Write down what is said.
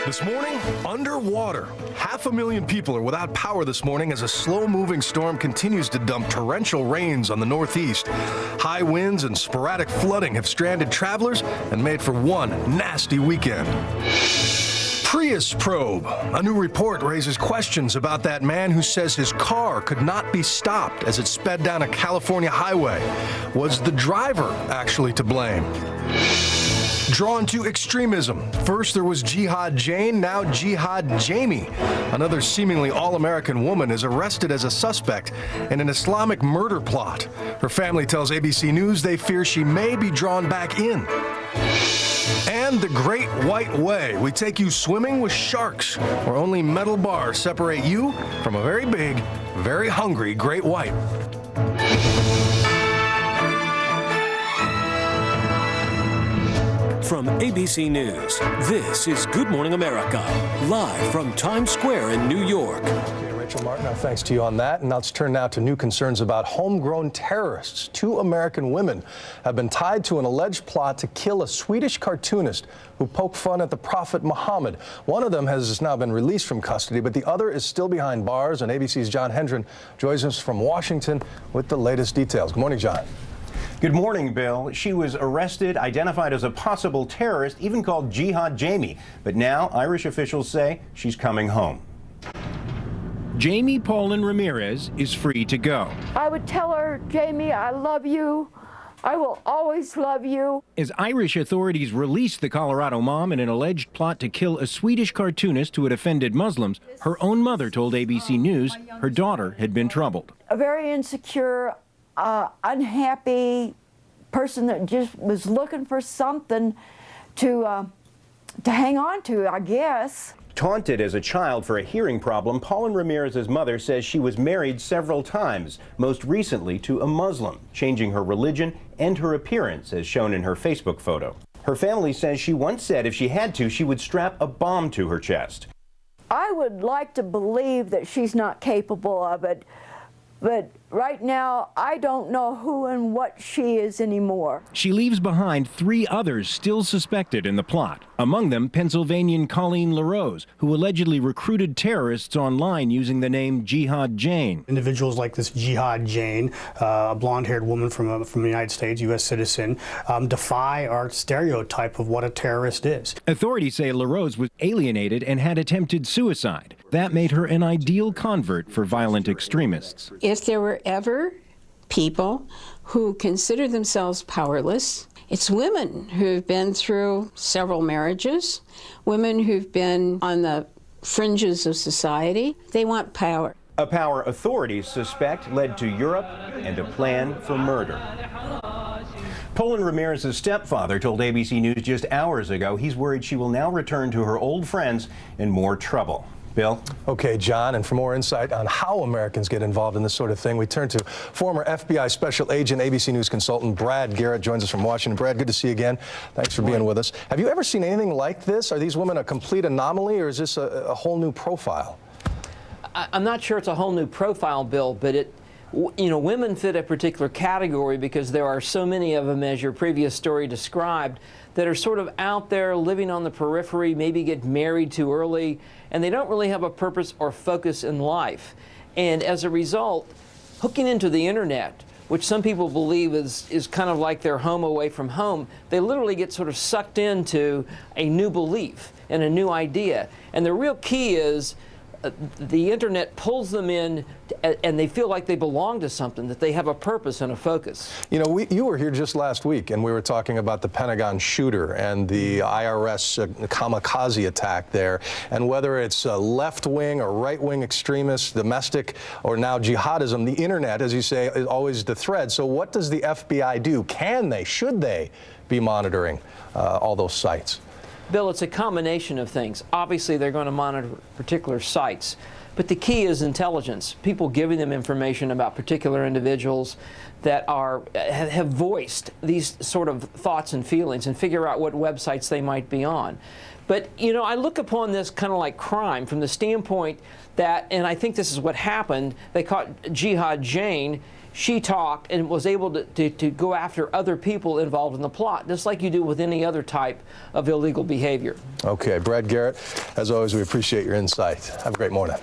This morning, underwater. 500,000 people are without power this morning as a slow-moving storm continues to dump torrential rains on the northeast. High winds and sporadic flooding have stranded travelers and made for one nasty weekend. Prius probe. A new report raises questions about that man who says his car could not be stopped as it sped down a California highway. Was the driver actually to blame? Drawn to extremism. First there was Jihad Jane, now Jihad Jamie. Another seemingly all-American woman is arrested as a suspect in an Islamic murder plot. Her family tells ABC News they fear she may be drawn back in. And the Great White Way. We take you swimming with sharks, where only metal bars separate you from a very big, very hungry great white. From ABC News, this is Good Morning America, live from Times Square in New York. Okay, Rachel Martin, our thanks to you on that. And let's turn now to new concerns about homegrown terrorists. 2 American women have been tied to an alleged plot to kill a Swedish cartoonist who poked fun at the Prophet Muhammad. One of them has now been released from custody, but the other is still behind bars. And ABC's John Hendren joins us from Washington with the latest details. Good morning, John. Good morning, Bill. She was arrested, identified as a possible terrorist, even called Jihad Jamie. But now Irish officials say she's coming home. Jamie Paulin Ramirez is free to go. I would tell her, Jamie, I love you. I will always love you. As Irish authorities released the Colorado mom in an alleged plot to kill a Swedish cartoonist who had offended Muslims, her own mother told ABC News her daughter had been troubled. A very insecure, unhappy person that just was looking for something to hang on to, I guess. Taunted as a child for a hearing problem, Paulin Ramirez's mother says she was married several times, most recently to a Muslim, changing her religion and her appearance, as shown in her Facebook photo. Her family says she once said if she had to, she would strap a bomb to her chest. I would like to believe that she's not capable of it, but right now, I don't know who and what she is anymore. She leaves behind 3 others still suspected in the plot. Among them, Pennsylvanian Colleen LaRose, who allegedly recruited terrorists online using the name Jihad Jane. Individuals like this Jihad Jane, a blonde-haired woman from the United States, U.S. citizen, defy our stereotype of what a terrorist is. Authorities say LaRose was alienated and had attempted suicide. That made her an ideal convert for violent extremists. If there were ever people who consider themselves powerless, it's women who've been through several marriages, women who've been on the fringes of society. They want power. A power authorities suspect led to Europe and a plan for murder. Paulin Ramirez's stepfather told ABC News just hours ago he's worried she will now return to her old friends in more trouble. Bill? Okay, John, and for more insight on how Americans get involved in this sort of thing, we turn to former FBI Special Agent, ABC News consultant Brad Garrett joins us from Washington. Brad, good to see you again. Thanks for being with us. Have you ever seen anything like this? Are these women a complete anomaly, or is this a whole new profile? I'm not sure it's a whole new profile, Bill, but women fit a particular category because there are so many of them, as your previous story described, that are sort of out there living on the periphery, maybe get married too early, and they don't really have a purpose or focus in life. And as a result, hooking into the internet, which some people believe is kind of like their home away from home, they literally get sort of sucked into a new belief and a new idea. And the real key is the internet pulls them in and they feel like they belong to something, that they have a purpose and a focus. You know, you were here just last week and we were talking about the Pentagon shooter and the IRS kamikaze attack there, and whether it's left-wing or right-wing extremists, domestic, or now jihadism, the internet, as you say, is always the thread. So what does the FBI do? Can they, should they be monitoring all those sites? Bill, it's a combination of things. Obviously, they're going to monitor particular sites, but the key is intelligence. People giving them information about particular individuals, that have voiced these sort of thoughts and feelings and figure out what websites they might be on. But, you know, I look upon this kind of like crime from the standpoint that, and I think this is what happened, they caught Jihad Jane. She talked and was able to go after other people involved in the plot, just like you do with any other type of illegal behavior. Okay, Brad Garrett, as always, we appreciate your insight. Have a great morning.